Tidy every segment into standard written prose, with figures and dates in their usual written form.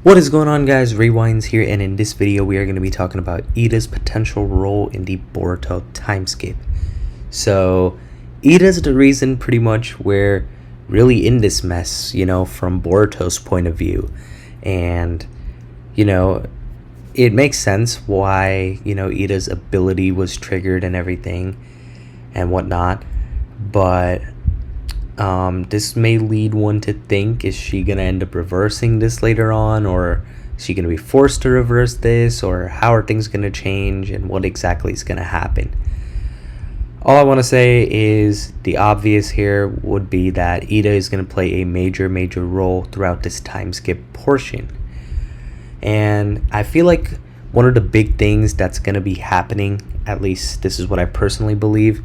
What is going on, guys? Rewinds here, and in this video we are going to be talking about Eida's potential role in the Boruto Timeskip. So Eida's the reason pretty much we're really in this mess, from Boruto's point of view. And it makes sense why Eida's ability was triggered and everything and whatnot, but this may lead one to think, is she going to end up reversing this later on, or is she going to be forced to reverse this, or how are things going to change, and what exactly is going to happen? All I want to say is the obvious here would be that Eida is going to play a major role throughout this time skip portion. And I feel like one of the big things that's going to be happening, at least this is what I personally believe,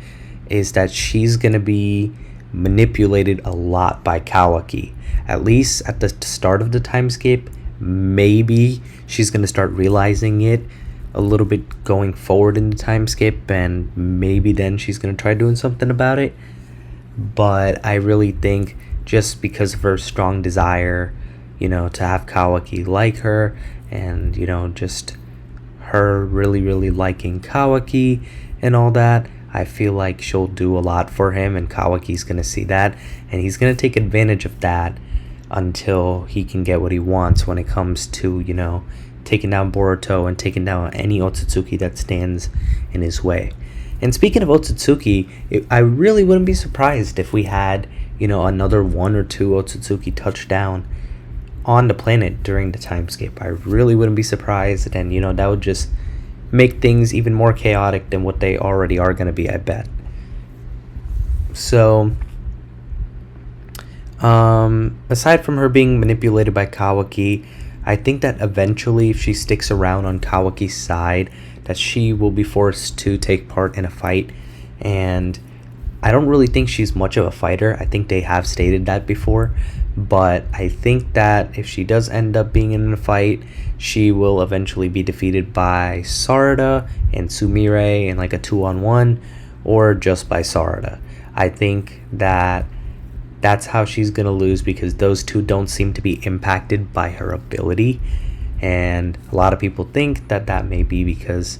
is that she's going to be manipulated a lot by Kawaki. At least at the start of the timeskip, maybe she's going to start realizing it a little bit going forward in the timeskip, and maybe then she's going to try doing something about it. But I really think just because of her strong desire, to have Kawaki like her, and just her really liking Kawaki and all that, I feel like she'll do a lot for him, and Kawaki's going to see that, and he's going to take advantage of that until he can get what he wants when it comes to, taking down Boruto and taking down any Otsutsuki that stands in his way. And speaking of Otsutsuki, I really wouldn't be surprised if we had, another one or two Otsutsuki touch down on the planet during the time skip. I really wouldn't be surprised, and, that would just make things even more chaotic than what they already are going to be, I bet. So, aside from her being manipulated by Kawaki, I think that eventually, if she sticks around on Kawaki's side, that she will be forced to take part in a fight. And I don't really think she's much of a fighter. I think they have stated that before. But I think that if she does end up being in a fight, she will eventually be defeated by Sarada and Sumire in like a 2-on-1, or just by Sarada. I think that that's how she's going to lose, because those two don't seem to be impacted by her ability. And a lot of people think that that may be because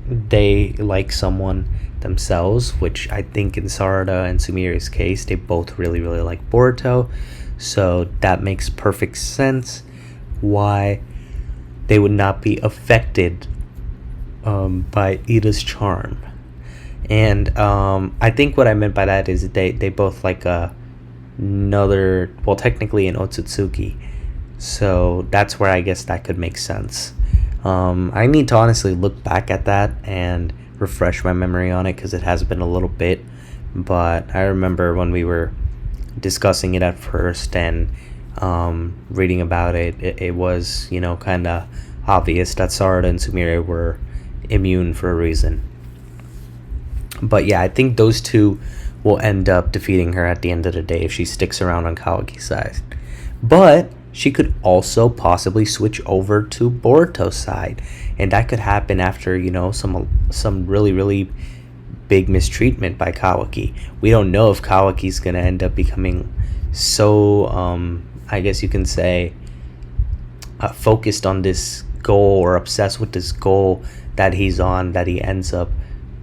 they like someone themselves, which I think in Sarada and Sumire's case, they both really like Boruto. So that makes perfect sense why they would not be affected by Eida's charm. And I think what I meant by that is they both like another, well, technically an Otsutsuki. So that's where I guess that could make sense. I need to honestly look back at that and refresh my memory on it, because it has been a little bit. But I remember when we were discussing it at first and reading about it, it was, kind of obvious that Sarada and Sumire were immune for a reason. But yeah, I think those two will end up defeating her at the end of the day if she sticks around on Kawaki's side. But she could also possibly switch over to Boruto's side, and that could happen after, some really big mistreatment by Kawaki. We don't know if Kawaki's going to end up becoming so, I guess you can say, focused on this goal, or obsessed with this goal that he's on, that he ends up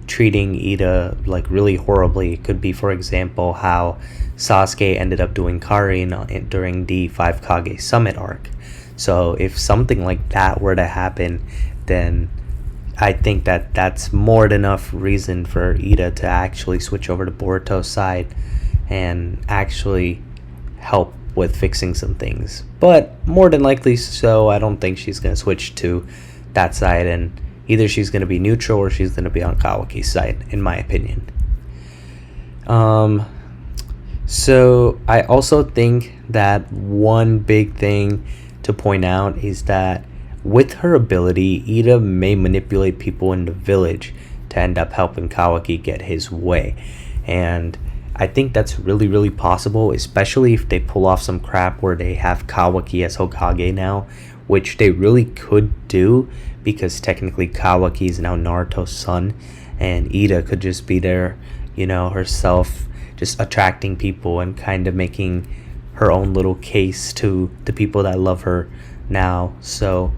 treating Eida like really horribly. It could be, for example, how Sasuke ended up doing Karin during the 5 Kage Summit arc. So if something like that were to happen, then I think that that's more than enough reason for Eida to actually switch over to Boruto's side and actually help with fixing some things. But more than likely so, I don't think she's going to switch to that side, and either she's going to be neutral or she's going to be on Kawaki's side, in my opinion. So I also think that one big thing to point out is that with her ability, Eida may manipulate people in the village to end up helping Kawaki get his way. And I think that's really possible, especially if they pull off some crap where they have Kawaki as Hokage now, which they really could do, because technically Kawaki is now Naruto's son, and Eida could just be there, herself, just attracting people and kind of making her own little case to the people that love her now. So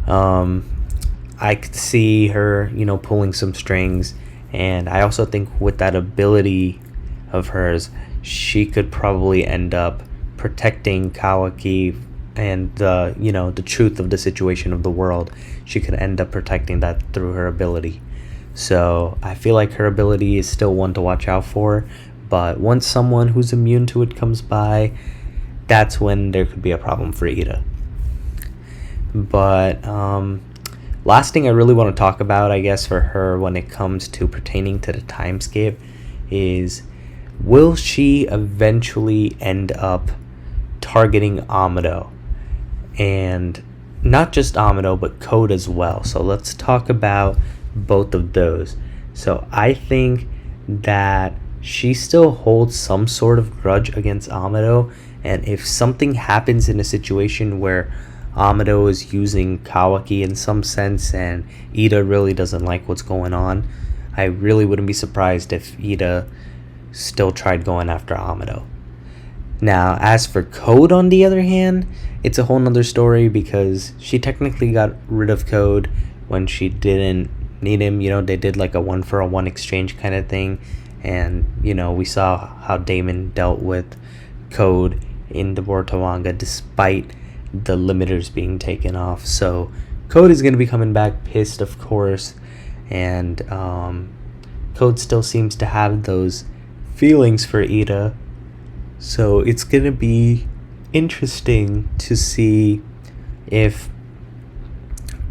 I could see her, pulling some strings. And I also think with that ability of hers, she could probably end up protecting Kawaki and the truth of the situation of the world. She could end up protecting that through her ability. So I feel like her ability is still one to watch out for. But once someone who's immune to it comes by, that's when there could be a problem for Eida. But last thing I really want to talk about, I guess, for her when it comes to pertaining to the time skip is, will she eventually end up targeting Amado? And not just Amado, but Code as well. So let's talk about both of those. So I think that she still holds some sort of grudge against Amado, and if something happens in a situation where Amado is using Kawaki in some sense and Eida really doesn't like what's going on, I really wouldn't be surprised if Eida still tried going after Amado. Now, as for Code, on the other hand, it's a whole nother story, because she technically got rid of Code when she didn't need him. They did like a 1-for-1 exchange kind of thing, and we saw how Damon dealt with Code in the Boruto manga despite the limiters being taken off. So Code is going to be coming back pissed, of course, and Code still seems to have those feelings for Eida. So it's going to be interesting to see if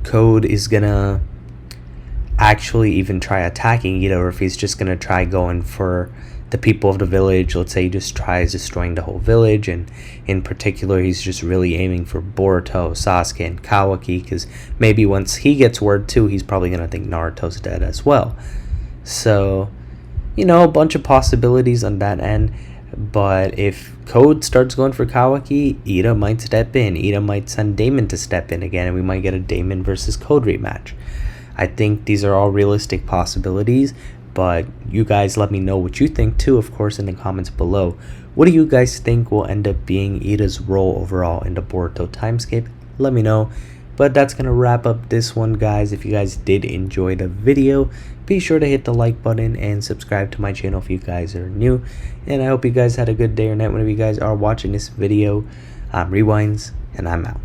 Code is going to actually even try attacking Eida, or if he's just going to try going for the people of the village. Let's say he just tries destroying the whole village, and in particular he's just really aiming for Boruto, Sasuke, and Kawaki, because maybe once he gets word too, he's probably going to think Naruto's dead as well. So, a bunch of possibilities on that end. But if Code starts going for Kawaki, Eida might step in. Eida might send Damon to step in again, and we might get a Damon versus Code rematch. I think these are all realistic possibilities, but you guys let me know what you think too, of course, in the comments below. What do you guys think will end up being Eida's role overall in the Boruto Timeskip? Let me know. But that's going to wrap up this one, guys. If you guys did enjoy the video, be sure to hit the like button and subscribe to my channel if you guys are new. And I hope you guys had a good day or night whenever you guys are watching this video. I'm Rewinds, and I'm out.